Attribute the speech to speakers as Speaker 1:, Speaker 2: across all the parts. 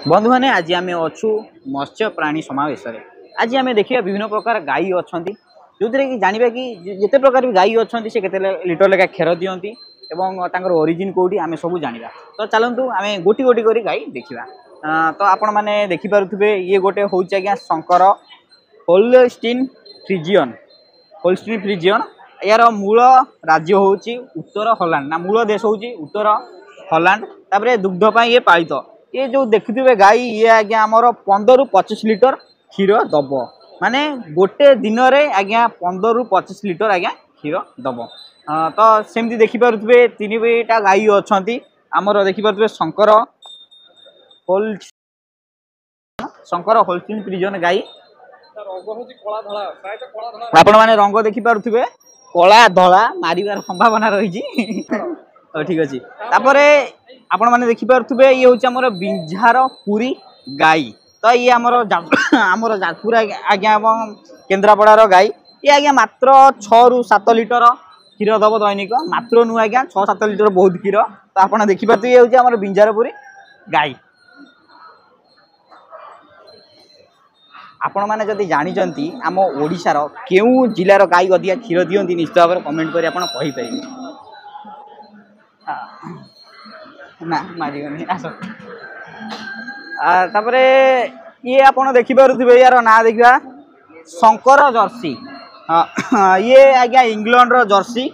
Speaker 1: बंधु मैंने आज आम अच्छु मत्स्य प्राणी समावेश आज आम देखिए विभिन्न प्रकार गाई अच्छा जो थे कि जानवा कि जिते प्रकार भी गाई अच्छा से केते लिटर लेखा क्षीर दिखती और ओरिजिन कौटी आम सब जाना। तो चलतु आम गोटी गोटी कर गाई देखा। तो आपण मैंने देखिपे ये गोटे हूँ आज्ञा शंकर होल्स्टीन फ्रिजियन यार मूल राज्य हूँ उत्तर हलांड ना मूल देश हूँ उत्तर हलांड। तापर दुग्धपाई ये पालित ये जो देखुए गाई ये आज्ञा आमर 15 ରୁ 25 लिटर क्षीर दब माने गोटे दिन में आज्ञा 15 ରୁ 25 लिटर आज्ञा क्षीर दब। तो सेमती देखिपे 3टा गाई अच्छा आमर देखिपे शंकर होल्स्टीन फ्रिजियन गाई आपण मैंने रंग देखिपे कला धला मारिबार संभावना रही। ठीक अच्छे आपण मैंने देखिपे ये हूँ आमर बिंझार पुरी गाई। तो ये आमर जाजपुर आज्ञा केन्द्रापड़ार गाई ये आज्ञा मात्र 6 ରୁ 7 लिटर क्षीर दब दैनिक मात्र नु आज्ञा 6-7 लिटर बहुत क्षीर। तो आप देखिपे ये हूँ आमर बिंझार पुरी गाई। आपण मैंने जदि जानते आम ओडिशार केउ जिलार गाई अधिका क्षीर दियंती निश्चित भाव में कमेंट कर कहीपर ना मारिगनी आस। तापर ये आप देखिपे यार ना देखा शंकर जर्सी ये आज्ञा इंग्लैंड रो जर्सी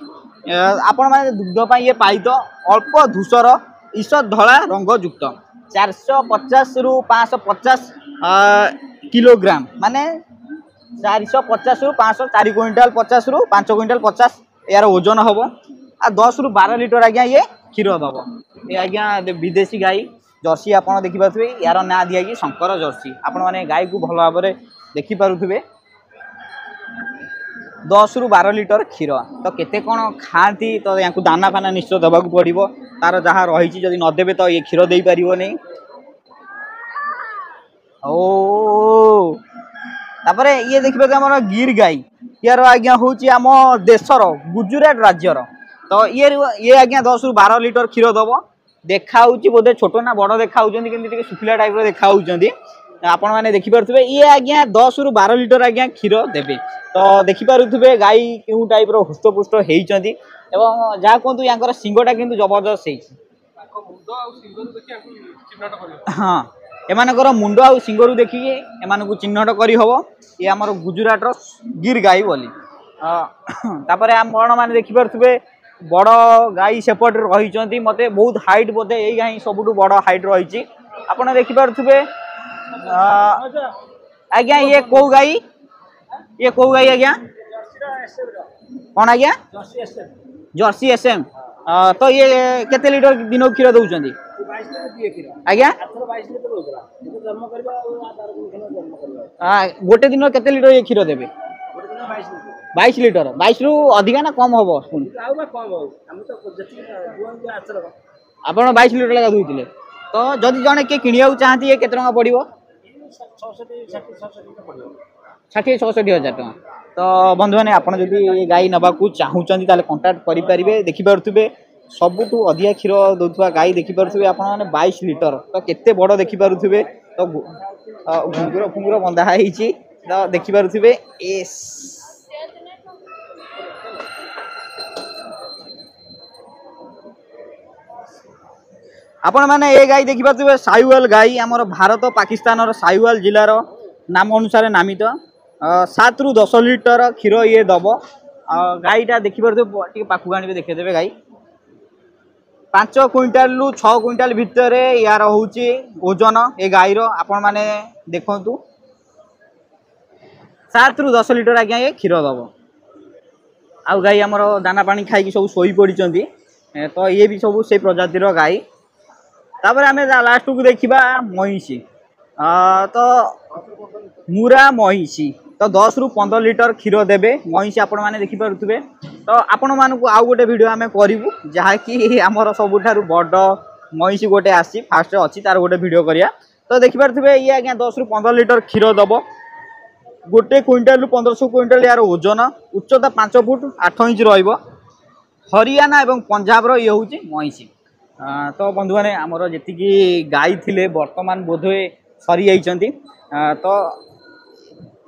Speaker 1: आपण मैंने दुग्धपाई ये पालित अल्प धूसर ईषद धला रंगयुक्त 450 ରୁ 550 किलोग्राम माने 450 ରୁ 500 4 क्विंटाल 50 ରୁ 5 क्विंटाल 50 यार ओजन हम आ 10 ରୁ 12 लिटर आज्ञा ये क्षीर दब। ये आज्ञा विदेशी गाई जर्सी आप देखिपे यार ना दिया कि शंकर जर्सी। आपण मैंने गाई को भल भाव में देखिपे 10 ରୁ 12 लिटर क्षीर। तो केते कौन खाती तो या दाना फाना निश्चय देवा पड़ो तार जहाँ रही जदि नदेवे तो ये क्षीर दे पार नहीं। ओ तापर ये देखिए आम गिर गाई यार आज्ञा हूँ आम देशर गुजरात राज्यर। तो ये आज्ञा 10 ରୁ 12 लिटर क्षीर दब देखा बोधे छोट ना बड़ देखा कि सुखिला टाइप देखा आपण मैंने देखिपे ये आज्ञा 10 ରୁ 12 लिटर आज्ञा क्षीर देवे। तो देखिपे गाई क्यों टाइप हृष्टपुष्ट होती जहाँ कहतु या सिंगटा कि जबरदस्त हाँ एमानकर मुंड आ सिंगरू देखिए एमान को चिन्हट करी हबो ये आमर गुजरात रो गिर गाई बोली। तापर आम कौन मैंने देखिपे बड़ गाई सेपट रही मत बहुत हाइट बोधे यही गाई सबुठ बड़ हाइट रही आपड़ देखिपे आज्ञा ये कौ गाई आज्ञा कौन आज्ञा जर्सी एसएम। तो ये केते लिटर दिन क्षीर दौरान आज्ञा गोटे दिन केते लिटर ये क्षीर देवे 22 लिटर 22 ରୁ अधिका ना कम हम आप 22 लिटर लगा दूसरे। तो जदि जड़े किए किणा चाहती ये केते टका पड़ो 60-67 हजार टका। तो बंधु मैंने आप गाई नवा चाहूँगी कंटाक्ट करेंगे देखिपे सबुठ अधिका क्षीर दौरा गाई देखिपे आप 22 लिटर। तो केते बड़ देखिपे तो घुंगुर फुंगुर बंधाई तो देखिपे आपण मैंने ये गाई देखिपे साहिवाल गाई आमर भारत पाकिस्तान साहिवाल जिलार नाम अनुसार नामित 7 ରୁ 10 लिटर क्षीर ये दब। गाईटा देखिपे पाखु आने देखीदेवे गाई 5 क्विंटाल ରୁ 6 क्विंटाल भितर यार हूँ ओजन ये गाईर आपण मैंने देखु 7 ରୁ 10 लिटर आज्ञा ये क्षीर दब। आउ गाई आमर दाना पानी खाई सब शोई पड़ी तो ये भी सब से प्रजातिर गाई। तापर आम लास्ट को देखा महिषी तो मुरा महिषी तो 10 ରୁ 15 लिटर क्षीर देवे महिषी आपण मैंने देखिपे। तो आपण मानक आउ गोटे वीडियो आम करूँ जहाँकि आमर सबुठार बड़ महिषी गोटे आसी फास्ट अच्छी तार गोटे वीडियो करिया। तो देखिपे ये आज्ञा 10 ରୁ 15 लिटर क्षीर दब गोटे क्विंटाल ରୁ 1500 क्विंटाल यार ओजन उच्चता 5 फुट 8 इंच रहिबो। हरियाणा एवं पंजाब रो ये हूँ महिषी। तो बंधु मैंने आमर जी गाई थिले वर्तमान बोधे सरी जाइंट तो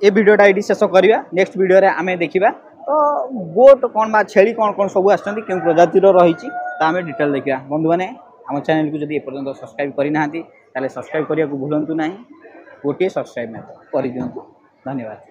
Speaker 1: ये वीडियोटा ये शेष करवा नेक्स्ट वीडियो आम देखा तो गोट कौन बा छेली कौन कौन सब आस प्रजातिर रही आम डिटेल देखा बंधु मैंने आम चैनल को जब एपर्तंत सब्सक्राइब करना सब्सक्राइब करने को भूलु ना गोटे सब्सक्राइब कर दिंतु धन्यवाद।